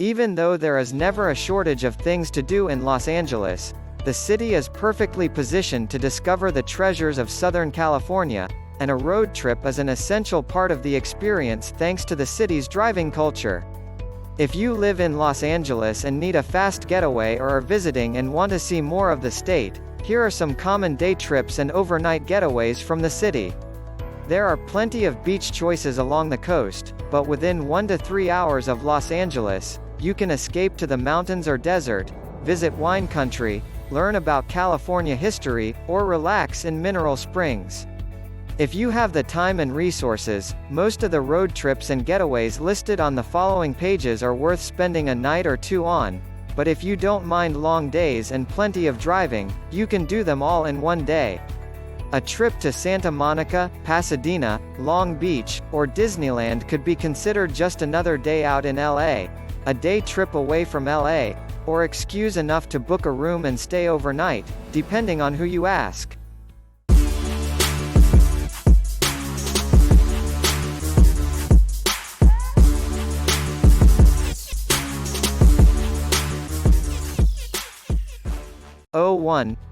Even though there is never a shortage of things to do in Los Angeles, the city is perfectly positioned to discover the treasures of Southern California, and a road trip is an essential part of the experience thanks to the city's driving culture. If you live in Los Angeles and need a fast getaway or are visiting and want to see more of the state, here are some common day trips and overnight getaways from the city. There are plenty of beach choices along the coast, but within 1 to 3 hours of Los Angeles, you can escape to the mountains or desert, visit wine country, learn about California history, or relax in Mineral Springs. If you have the time and resources, most of the road trips and getaways listed on the following pages are worth spending a night or two on, but if you don't mind long days and plenty of driving, you can do them all in one day. A trip to Santa Monica, Pasadena, Long Beach, or Disneyland could be considered just another day out in LA, a day trip away from LA, or excuse enough to book a room and stay overnight, depending on who you ask.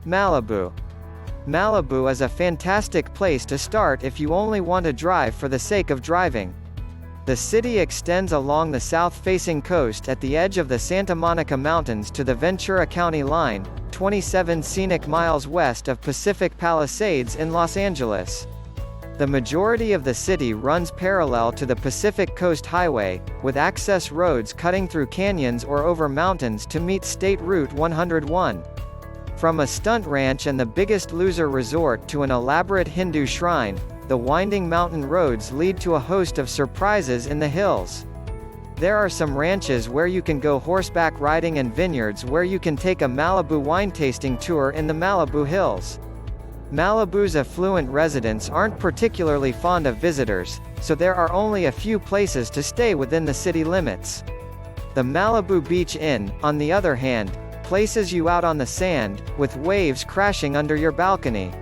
Malibu. Malibu is a fantastic place to start if you only want to drive for the sake of driving. The city extends along the south-facing coast at the edge of the Santa Monica Mountains to the Ventura County line, 27 scenic miles west of Pacific Palisades in Los Angeles. The majority of the city runs parallel to the Pacific Coast Highway, with access roads cutting through canyons or over mountains to meet State Route 101. From a stunt ranch and the Biggest Loser resort to an elaborate Hindu shrine, the winding mountain roads lead to a host of surprises in the hills. There are some ranches where you can go horseback riding and vineyards where you can take a Malibu wine tasting tour in the Malibu Hills. Malibu's affluent residents aren't particularly fond of visitors, so there are only a few places to stay within the city limits. The Malibu Beach Inn, on the other hand, places you out on the sand, with waves crashing under your balcony.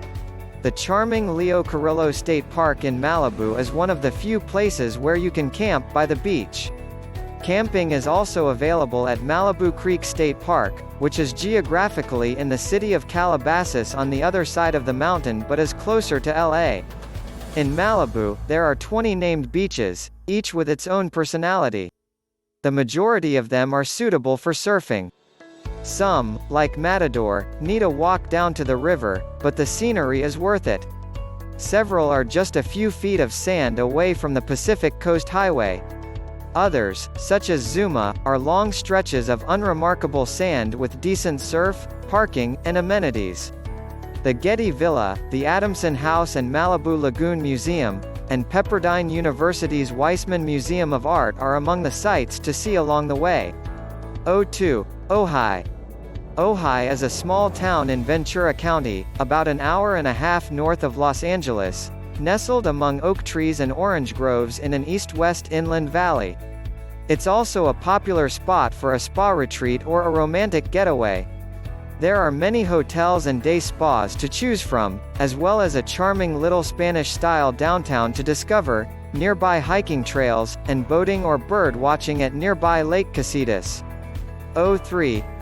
The charming Leo Carrillo State Park in Malibu is one of the few places where you can camp by the beach. Camping is also available at Malibu Creek State Park, which is geographically in the city of Calabasas on the other side of the mountain but is closer to LA. In Malibu, there are 20 named beaches, each with its own personality. The majority of them are suitable for surfing. Some, like Matador, need a walk down to the river, but the scenery is worth it. Several are just a few feet of sand away from the Pacific Coast Highway. Others, such as Zuma, are long stretches of unremarkable sand with decent surf, parking, and amenities. The Getty Villa, the Adamson House and Malibu Lagoon Museum, and Pepperdine University's Weissman Museum of Art are among the sights to see along the way. Ojai. Ojai is a small town in Ventura County, about an hour and a half north of Los Angeles, nestled among oak trees and orange groves in an east-west inland valley. It's also a popular spot for a spa retreat or a romantic getaway. There are many hotels and day spas to choose from, as well as a charming little Spanish-style downtown to discover, nearby hiking trails, and boating or bird watching at nearby Lake Casitas.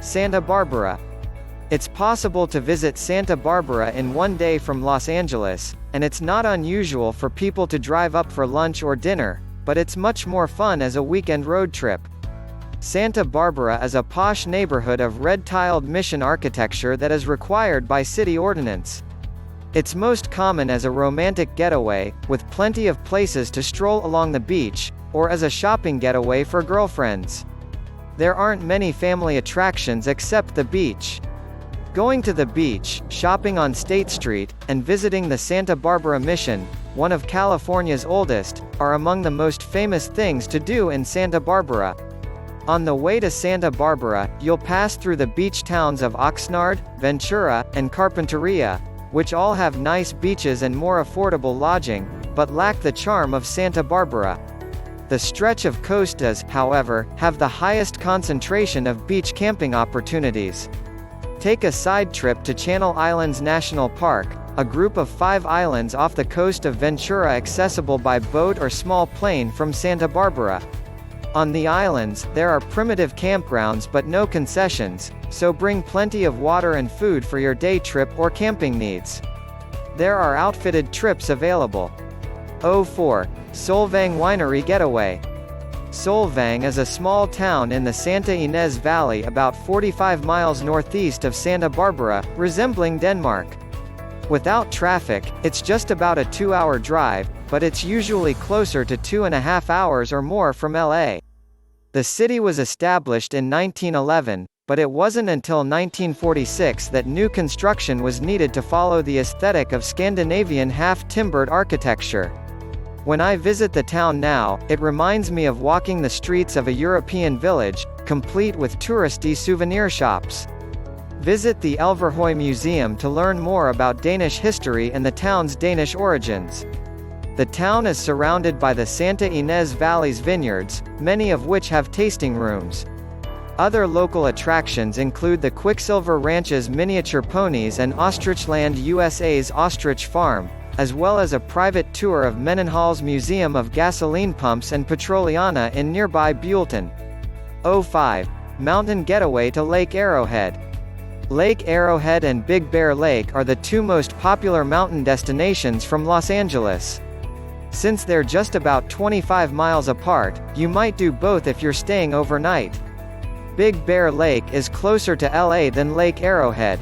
Santa Barbara. It's possible to visit Santa Barbara in one day from Los Angeles, and it's not unusual for people to drive up for lunch or dinner, but it's much more fun as a weekend road trip. Santa Barbara is a posh neighborhood of red-tiled mission architecture that is required by city ordinance. It's most common as a romantic getaway, with plenty of places to stroll along the beach, or as a shopping getaway for girlfriends. There aren't many family attractions except the beach. Going to the beach, shopping on State Street, and visiting the Santa Barbara Mission, one of California's oldest, are among the most famous things to do in Santa Barbara. On the way to Santa Barbara, you'll pass through the beach towns of Oxnard, Ventura, and Carpinteria, which all have nice beaches and more affordable lodging, but lack the charm of Santa Barbara. The stretch of coast does, however, have the highest concentration of beach camping opportunities. Take a side trip to Channel Islands National Park, a group of 5 islands off the coast of Ventura accessible by boat or small plane from Santa Barbara. On the islands, there are primitive campgrounds but no concessions, so bring plenty of water and food for your day trip or camping needs. There are outfitted trips available. 04. Solvang Winery Getaway. Solvang is a small town in the Santa Ynez Valley about 45 miles northeast of Santa Barbara, resembling Denmark. Without traffic, it's just about a 2-hour drive, but it's usually closer to 2.5 hours or more from LA. The city was established in 1911, but it wasn't until 1946 that new construction was needed to follow the aesthetic of Scandinavian half-timbered architecture. When I visit the town now, it reminds me of walking the streets of a European village, complete with touristy souvenir shops. Visit the Elverhøy Museum to learn more about Danish history and the town's Danish origins. The town is surrounded by the Santa Ynez Valley's vineyards, many of which have tasting rooms. Other local attractions include the Quicksilver Ranch's miniature ponies and Ostrichland USA's Ostrich Farm, as well as a private tour of Mendenhall's Museum of Gasoline Pumps and Petroliana in nearby Buellton. 05. Mountain Getaway to Lake Arrowhead. Lake Arrowhead and Big Bear Lake are the two most popular mountain destinations from Los Angeles. Since they're just about 25 miles apart, you might do both if you're staying overnight. Big Bear Lake is closer to LA than Lake Arrowhead.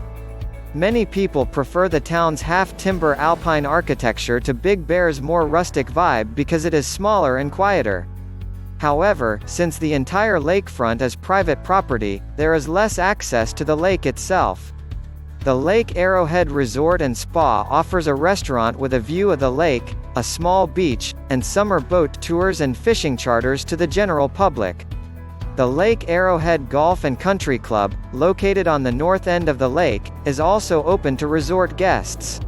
Many people prefer the town's half-timber alpine architecture to Big Bear's more rustic vibe because it is smaller and quieter. However, since the entire lakefront is private property, there is less access to the lake itself. The Lake Arrowhead Resort and Spa offers a restaurant with a view of the lake, a small beach, and summer boat tours and fishing charters to the general public. The Lake Arrowhead Golf and Country Club, located on the north end of the lake, is also open to resort guests.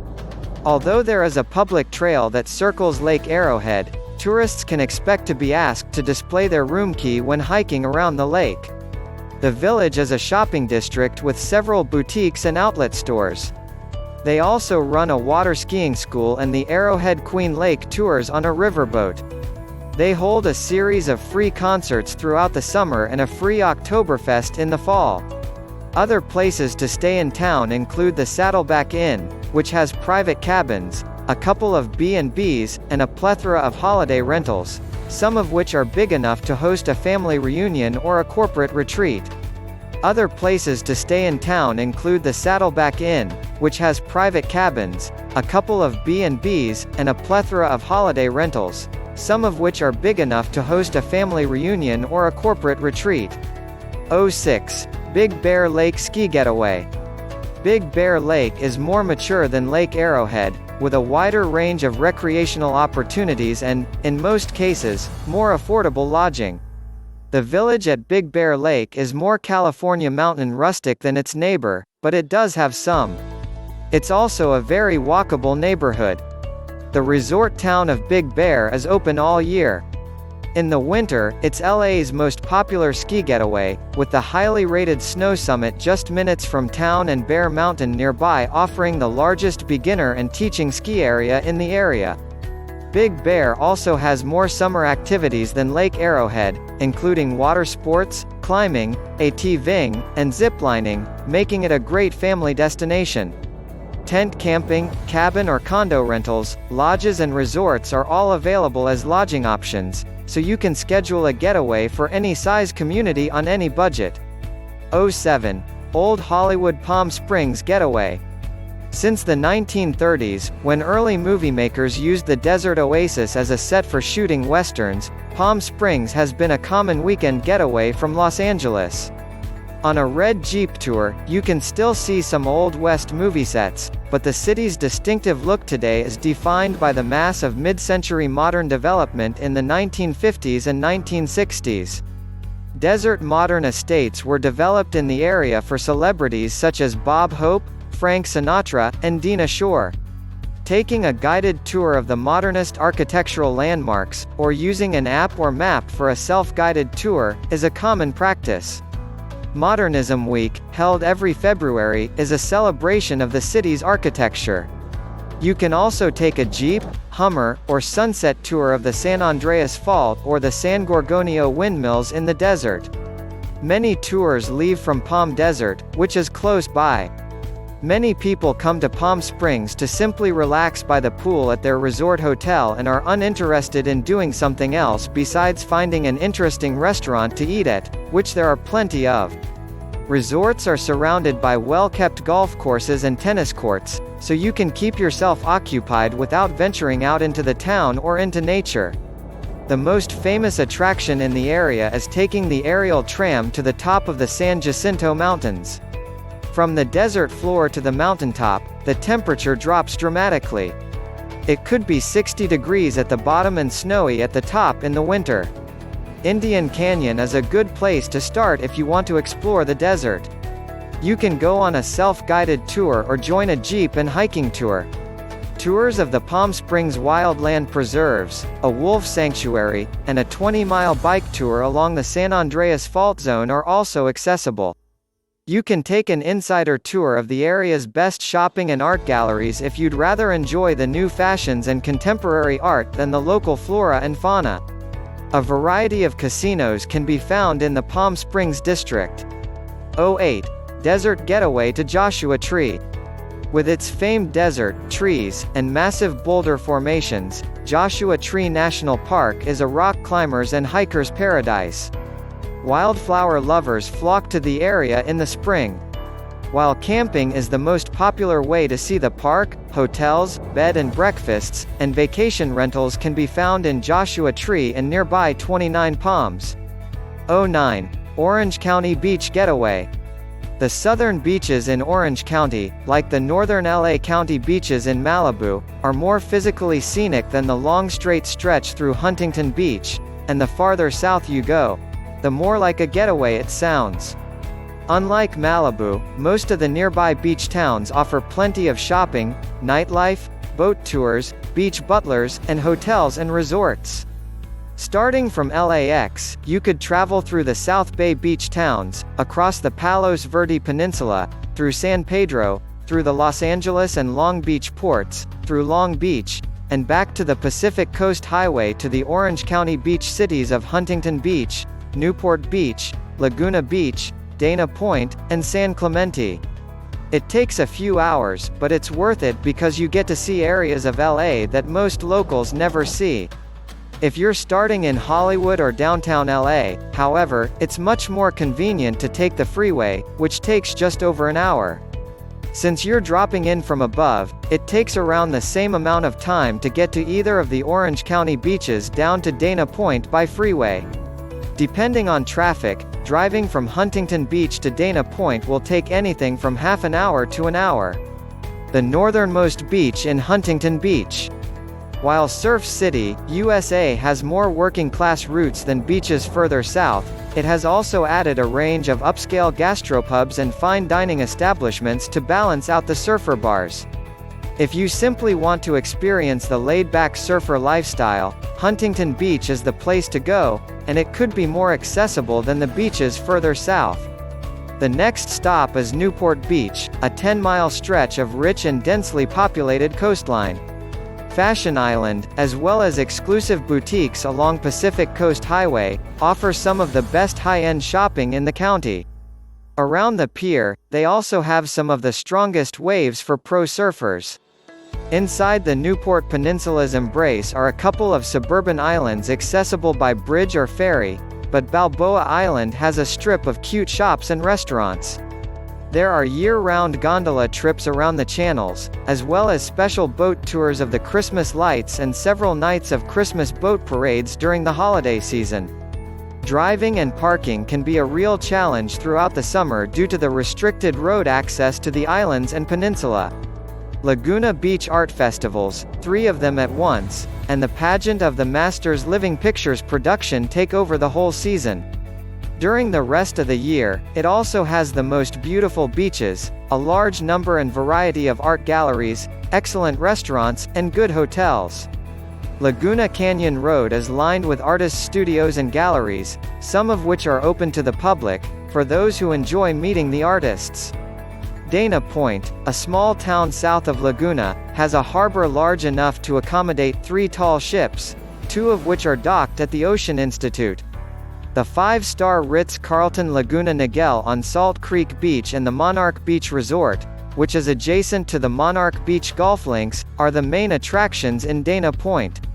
Although there is a public trail that circles Lake Arrowhead, tourists can expect to be asked to display their room key when hiking around the lake. The village is a shopping district with several boutiques and outlet stores. They also run a water skiing school and the Arrowhead Queen Lake tours on a riverboat. They hold a series of free concerts throughout the summer and a free Oktoberfest in the fall. Other places to stay in town include the Saddleback Inn, which has private cabins, a couple of B&Bs, and a plethora of holiday rentals, some of which are big enough to host a family reunion or a corporate retreat. Other places to stay in town include the Saddleback Inn, which has private cabins, a couple of B&Bs, and a plethora of holiday rentals, some of which are big enough to host a family reunion or a corporate retreat. 06. Big Bear Lake Ski Getaway. Big Bear Lake is more mature than Lake Arrowhead, with a wider range of recreational opportunities and, in most cases, more affordable lodging. The village at Big Bear Lake is more California mountain rustic than its neighbor, but it does have some. It's also a very walkable neighborhood. The resort town of Big Bear is open all year. In the winter, it's LA's most popular ski getaway, with the highly rated Snow Summit just minutes from town and Bear Mountain nearby offering the largest beginner and teaching ski area in the area. Big Bear also has more summer activities than Lake Arrowhead, including water sports, climbing, ATVing, and ziplining, making it a great family destination. Tent camping, cabin or condo rentals, lodges and resorts are all available as lodging options, so you can schedule a getaway for any size community on any budget. 07. Old Hollywood Palm Springs Getaway. Since the 1930s, when early movie makers used the desert oasis as a set for shooting westerns, Palm Springs has been a common weekend getaway from Los Angeles. On a red Jeep tour, you can still see some Old West movie sets, but the city's distinctive look today is defined by the mass of mid-century modern development in the 1950s and 1960s. Desert modern estates were developed in the area for celebrities such as Bob Hope, Frank Sinatra, and Dinah Shore. Taking a guided tour of the modernist architectural landmarks, or using an app or map for a self-guided tour, is a common practice. Modernism Week, held every February, is a celebration of the city's architecture. You can also take a Jeep, Hummer, or sunset tour of the San Andreas Fault or the San Gorgonio windmills in the desert. Many tours leave from Palm Desert, which is close by. Many people come to Palm Springs to simply relax by the pool at their resort hotel and are uninterested in doing something else besides finding an interesting restaurant to eat at, which there are plenty of. Resorts are surrounded by well-kept golf courses and tennis courts, so you can keep yourself occupied without venturing out into the town or into nature. The most famous attraction in the area is taking the aerial tram to the top of the San Jacinto Mountains. From the desert floor to the mountaintop, the temperature drops dramatically. It could be 60 degrees at the bottom and snowy at the top in the winter. Indian Canyon is a good place to start if you want to explore the desert. You can go on a self-guided tour or join a jeep and hiking tour. Tours of the Palm Springs Wildland Preserves, a wolf sanctuary, and a 20-mile bike tour along the San Andreas Fault Zone are also accessible. You can take an insider tour of the area's best shopping and art galleries if you'd rather enjoy the new fashions and contemporary art than the local flora and fauna. A variety of casinos can be found in the Palm Springs district. 08. Desert Getaway to Joshua Tree. With its famed desert, trees, and massive boulder formations, Joshua Tree National Park is a rock climbers' and hikers' paradise. Wildflower lovers flock to the area in the spring. While camping is the most popular way to see the park, hotels, bed and breakfasts, and vacation rentals can be found in Joshua Tree and nearby 29 Palms. 09. Orange County Beach Getaway. The southern beaches in Orange County, like the northern LA County beaches in Malibu, are more physically scenic than the long straight stretch through Huntington Beach, and the farther south you go, the more like a getaway it sounds. Unlike Malibu, most of the nearby beach towns offer plenty of shopping, nightlife, boat tours, beach butlers, and hotels and resorts. Starting from LAX, you could travel through the South Bay beach towns, across the Palos Verdes Peninsula, through San Pedro, through the Los Angeles and Long Beach ports, through Long Beach, and back to the Pacific Coast Highway to the Orange County beach cities of Huntington Beach, Newport Beach, Laguna Beach, Dana Point, and San Clemente. It takes a few hours, but it's worth it because you get to see areas of LA that most locals never see. If you're starting in Hollywood or downtown LA, however, it's much more convenient to take the freeway, which takes just over an hour. Since you're dropping in from above, it takes around the same amount of time to get to either of the Orange County beaches down to Dana Point by freeway. Depending on traffic, driving from Huntington Beach to Dana Point will take anything from half an hour to an hour. The northernmost beach in Huntington Beach. While Surf City, USA has more working-class routes than beaches further south, it has also added a range of upscale gastropubs and fine dining establishments to balance out the surfer bars. If you simply want to experience the laid-back surfer lifestyle, Huntington Beach is the place to go, and it could be more accessible than the beaches further south. The next stop is Newport Beach, a 10-mile stretch of rich and densely populated coastline. Fashion Island, as well as exclusive boutiques along Pacific Coast Highway, offer some of the best high-end shopping in the county. Around the pier, they also have some of the strongest waves for pro surfers. Inside the Newport Peninsula's embrace are a couple of suburban islands accessible by bridge or ferry, but Balboa Island has a strip of cute shops and restaurants. There are year-round gondola trips around the channels, as well as special boat tours of the Christmas lights and several nights of Christmas boat parades during the holiday season. Driving and parking can be a real challenge throughout the summer due to the restricted road access to the islands and peninsula. Laguna Beach Art Festivals, 3 of them at once, and the pageant of the Masters Living Pictures production take over the whole season. During the rest of the year, it also has the most beautiful beaches, a large number and variety of art galleries, excellent restaurants, and good hotels. Laguna Canyon Road is lined with artist studios and galleries, some of which are open to the public, for those who enjoy meeting the artists. Dana Point, a small town south of Laguna, has a harbor large enough to accommodate 3 tall ships, 2 of which are docked at the Ocean Institute. The 5-star Ritz-Carlton Laguna Niguel on Salt Creek Beach and the Monarch Beach Resort, which is adjacent to the Monarch Beach golf links, are the main attractions in Dana Point.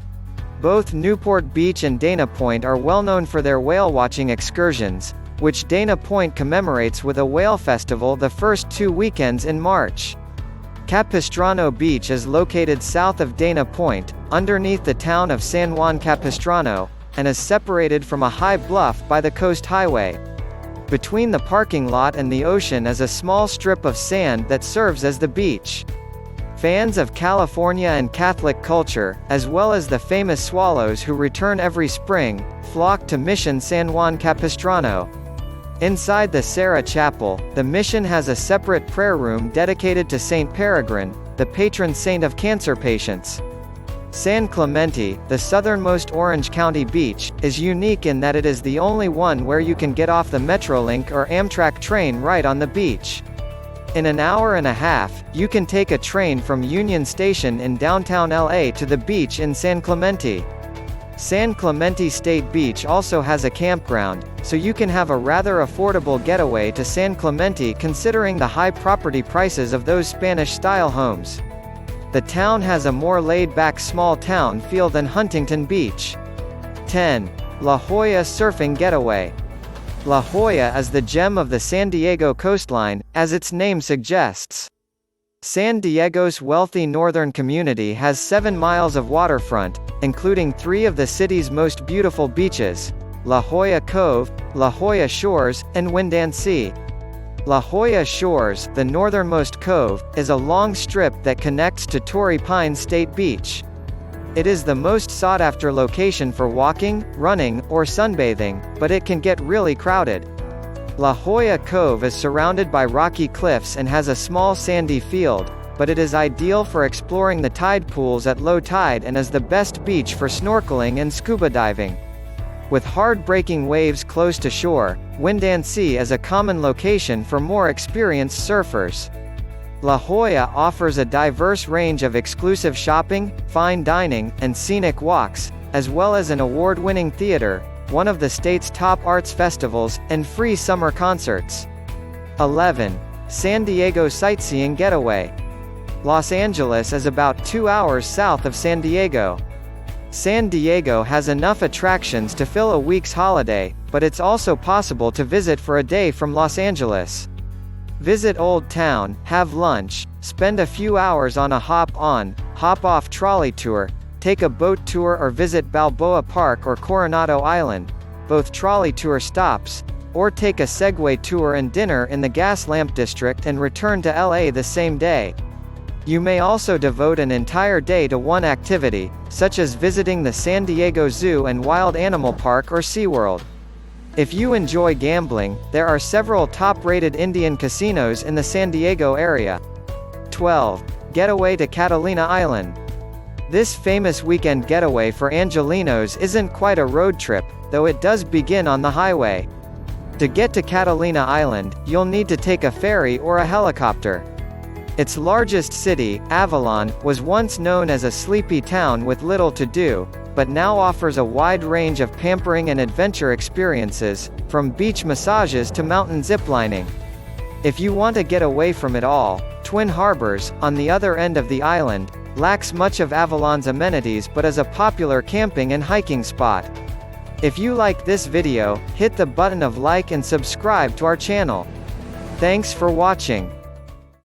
Both Newport Beach and Dana Point are well known for their whale-watching excursions, which Dana Point commemorates with a whale festival the first 2 weekends in March. Capistrano Beach is located south of Dana Point, underneath the town of San Juan Capistrano, and is separated from a high bluff by the Coast Highway. Between the parking lot and the ocean is a small strip of sand that serves as the beach. Fans of California and Catholic culture, as well as the famous swallows who return every spring, flock to Mission San Juan Capistrano. Inside the Serra Chapel, the mission has a separate prayer room dedicated to Saint Peregrine, the patron saint of cancer patients. San Clemente, the southernmost Orange County beach, is unique in that it is the only one where you can get off the Metrolink or Amtrak train right on the beach. In an hour and a half, you can take a train from Union Station in downtown LA to the beach in San Clemente. San Clemente State Beach also has a campground, so you can have a rather affordable getaway to San Clemente considering the high property prices of those Spanish-style homes. The town has a more laid-back small-town feel than Huntington Beach. 10. La Jolla Surfing Getaway. La Jolla is the gem of the San Diego coastline, as its name suggests. San Diego's wealthy northern community has 7 miles of waterfront, including 3 of the city's most beautiful beaches: La Jolla Cove, La Jolla Shores, and Windansea. La Jolla Shores, the northernmost cove, is a long strip that connects to Torrey Pines State Beach. It is the most sought-after location for walking, running, or sunbathing, but it can get really crowded. La Jolla Cove is surrounded by rocky cliffs and has a small sandy field, but it is ideal for exploring the tide pools at low tide and is the best beach for snorkeling and scuba diving. With hard-breaking waves close to shore, Windansea is a common location for more experienced surfers. La Jolla offers a diverse range of exclusive shopping, fine dining, and scenic walks, as well as an award-winning theater, one of the state's top arts festivals, and free summer concerts. 11. San Diego Sightseeing Getaway. Los Angeles is about 2 hours south of San Diego. San Diego has enough attractions to fill a week's holiday, but it's also possible to visit for a day from Los Angeles. Visit Old Town, have lunch, spend a few hours on a hop-on, hop-off trolley tour, take a boat tour or visit Balboa Park or Coronado Island, both trolley tour stops, or take a Segway tour and dinner in the Gas Lamp District and return to LA the same day. You may also devote an entire day to one activity, such as visiting the San Diego Zoo and Wild Animal Park or SeaWorld. If you enjoy gambling, there are several top-rated Indian casinos in the San Diego area. 12. Getaway to Catalina Island. This famous weekend getaway for Angelenos isn't quite a road trip, though it does begin on the highway. To get to Catalina Island, you'll need to take a ferry or a helicopter. Its largest city, Avalon, was once known as a sleepy town with little to do, but now offers a wide range of pampering and adventure experiences, from beach massages to mountain ziplining. If you want to get away from it all, Twin Harbors, on the other end of the island, lacks much of Avalon's amenities but is a popular camping and hiking spot. If you like this video, hit the button of like and subscribe to our channel. Thanks for watching.